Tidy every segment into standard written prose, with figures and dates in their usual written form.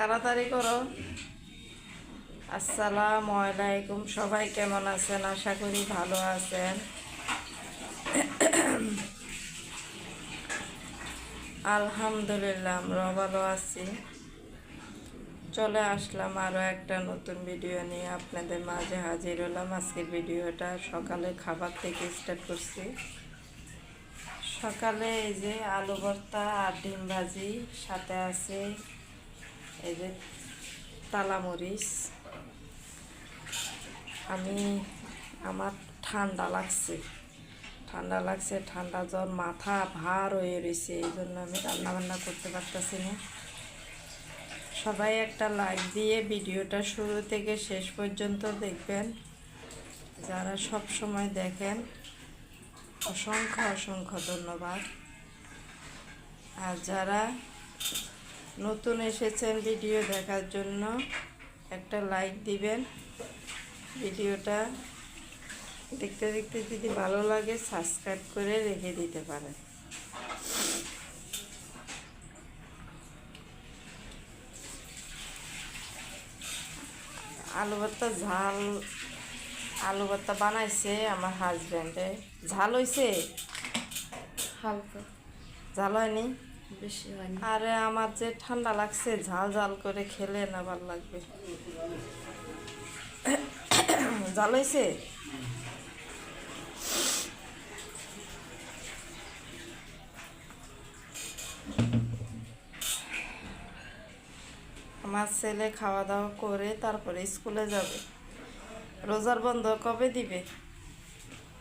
তাড়াতাড়ি করো। আসসালামু আলাইকুম, সবাই কেমন আছেন? আশা করি ভালো আছেন। আলহামদুলিল্লাহ, আমরা ভালো আছি। চলে আসলাম আরও একটা নতুন ভিডিও নিয়ে আপনাদের মাঝে হাজির হলাম। আজকের ভিডিওটা সকালে খাবার থেকে স্টার্ট করছি। সকালে এই যে আলু ভর্তা আর ডিম ভাজি, সাথে আছে এই যে তালামরিচ। আমার ঠান্ডা লাগছে, ঠান্ডা জ্বর, মাথা ভার হয়ে রয়েছে, এই জন্য আমি রান্নাবান্না করতে পারতেছি না। সবাই একটা লাইক দিয়ে ভিডিওটা শুরু থেকে শেষ পর্যন্ত দেখবেন। যারা সব সময় দেখেন অসংখ্য ধন্যবাদ। আর যারা নতুন এসেছেন ভিডিও দেখার জন্য একটা লাইক দিবেন। ভিডিওটা দেখতে দেখতে যদি ভালো লাগে সাবস্ক্রাইব করে রেখে দিতে পারেন। আলু ভর্তা বানাইছে আমার হাজব্যান্ডে। ঝাল হয়েছে? হালকা, ঝাল হয়নি? বেশি হয়নি। আরে আমার যে ঠান্ডা লাগছে, ঝাল ঝাল করে খেলে না ভালো লাগবে। ঝাল হয়েছে? আমার ছেলে খাওয়া দাওয়া করে তারপরে স্কুলে যাবে। রোজার বন্ধ কবে দিবে?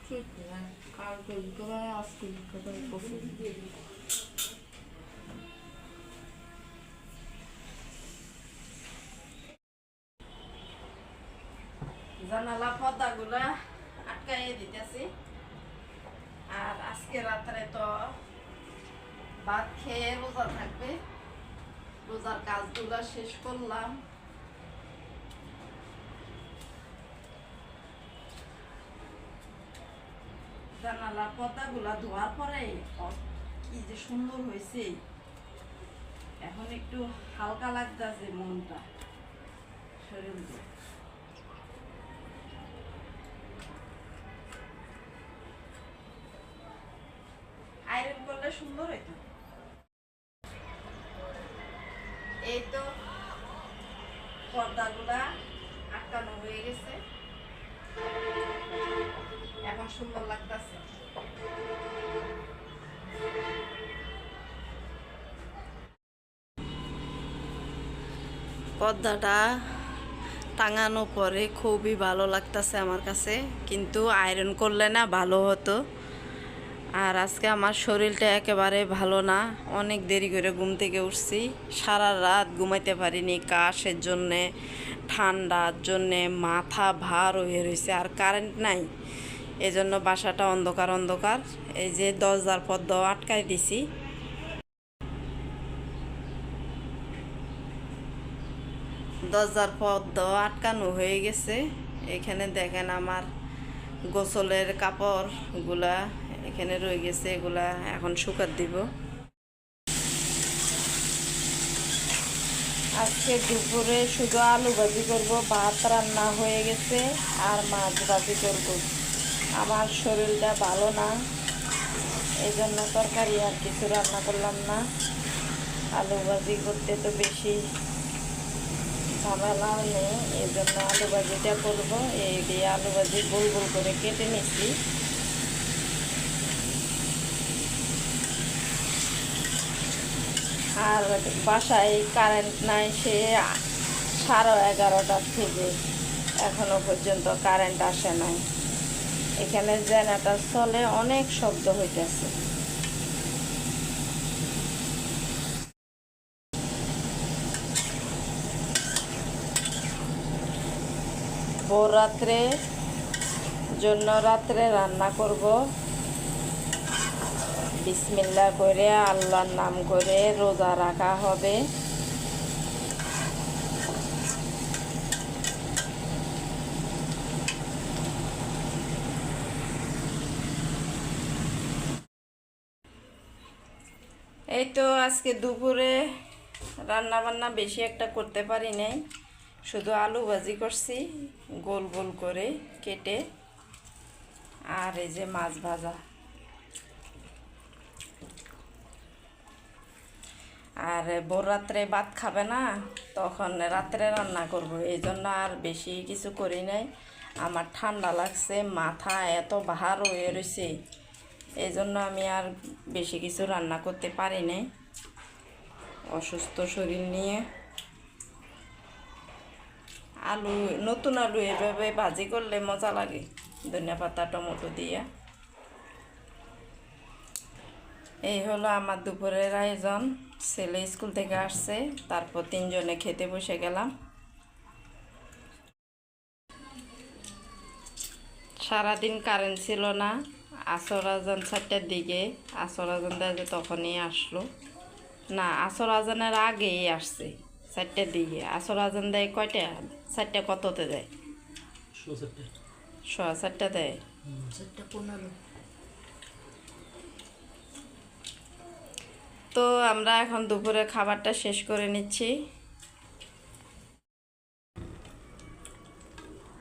ঠিক না, কালকে বিকেলে আজকে বিকেলে বসে জানালা পর্দাগুলা আটকাইয়ে দিতেছি। আর আজকে রাত্রে তো ভাত খেয়ে রোজা থাকবে। রোজার কাজগুলা শেষ করলাম। জানালা পর্দাগুলা ধোয়ার পরে কি যে সুন্দর হয়েছে। এখন একটু হালকা লাগতেছে মনটা, শরীরটা। আয়রন করলে সুন্দর হইতো। এই তো পর্দাগুলা আটকানো হয়ে গেছে, এখন সুন্দর লাগতেছে। পর্দাটা টাঙানো পরে খুবই ভালো লাগতেছে আমার কাছে, কিন্তু আয়রন করলে না ভালো হতো। আর আজকে আমার শরীরটা একেবারে ভালো না, অনেক দেরি করে ঘুম থেকে উঠছি। সারা রাত ঘুমাইতে পারিনি, কাশের জন্যে, ঠান্ডার জন্যে মাথা ভার হয়ে রয়েছে। আর কারেন্ট নাই, এজন্য বাসাটা অন্ধকার। এই যে দরজার পর্দাও আটকাই দিছি। দরজার পর্দাও আটকানো হয়ে গেছে। এখানে দেখেন আমার গোসলের কাপড়গুলা এখানে রয়ে গেছে, এগুলা এখন শুকাত দিব। আজকে দুপুরে শুধু আলু ভাজি করব, ভাত রান্না হয়ে গেছে, আর মাছ ভাজি করব। আমার শরীরটা ভালো না, এই জন্য তরকারি আর কিছু রান্না করলাম না। আলু ভাজি করতে তো বেশি ঝামেলাও নেই, এই জন্য আলু ভাজিটা করবো। এই দিয়ে আলু ভাজি গোল গোল করে কেটে নিচ্ছি। আর বাসায় কারেন্ট নাই, সে 11:30টার থেকে এখনো পর্যন্ত কারেন্ট আসে নাই। এখানে জেনারেটর চলে, অনেক শব্দ হইতেছে। ভোর রাত্রে জন্য রাত্রে রান্না করব। বিসমিল্লাহ করে আল্লাহর নাম করে রোজা রাখা হবে। এই তো আজকে দুপুরে রান্না বান্না বেশি একটা করতে পারি নাই, শুধু আলু ভাজি করছি গোল গোল করে কেটে, আর এই যে মাছ ভাজা। আর ভোর রাত্রে ভাত খাবে না, তখন রাত্রে রান্না করব, এই জন্য আর বেশি কিছু করি নাই। আমার ঠান্ডা লাগছে, মাথা এত ভার হয়ে রয়েছে, এই জন্য আমি আর বেশি কিছু রান্না করতে পারি নাই, অসুস্থ শরীর নিয়ে। আলু, নতুন আলু এভাবে ভাজি করলে মজা লাগে, ধনিয়া পাতা টমেটো দিয়ে। এই হলো আমার দুপুরের আয়োজন। ছেলে স্কুল থেকে আসছে, তারপর তিনজনে খেতে বসে গেলাম। সারাদিন কারেন্ট ছিল না, আসর আজান 4টার দিকে, আসর আজান দেয় তখনই আসলো, না আসর আজানের আগেই আসছে 4টার দিকে। আসর আজান দেয় কয়টা? 4টা কততে দেয়? 4:15 দেয়। 4:15। তো আমরা এখন দুপুরে খাবারটা শেষ করে নিচ্ছি।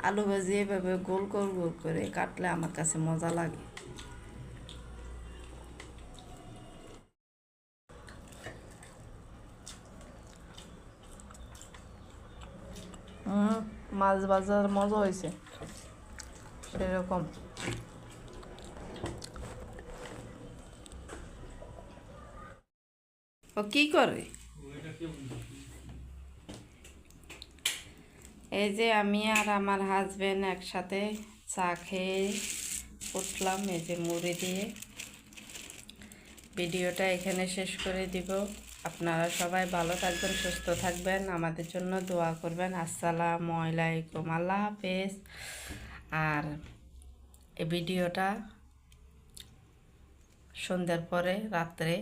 আলু ভাজি এভাবে গোল গোল গোল করে কাটলে আমার কাছে মজা লাগে। মাছ ভাজার মজা হয়েছে সেরকম। ও কি করে? এই যে আমি আর আমার হাজবেন্ড একসাথে চা খেয়ে উঠলাম, এই যে মুড়ি দিয়ে। ভিডিওটা এখানে শেষ করে দিব। আপনারা সবাই ভালো থাকবেন, সুস্থ থাকবেন, আমাদের জন্য দোয়া করবেন। আসসালামু আলাইকুম, আল্লাহ হাফেজ। আর এই ভিডিওটা সন্ধ্যার পরে রাত্রে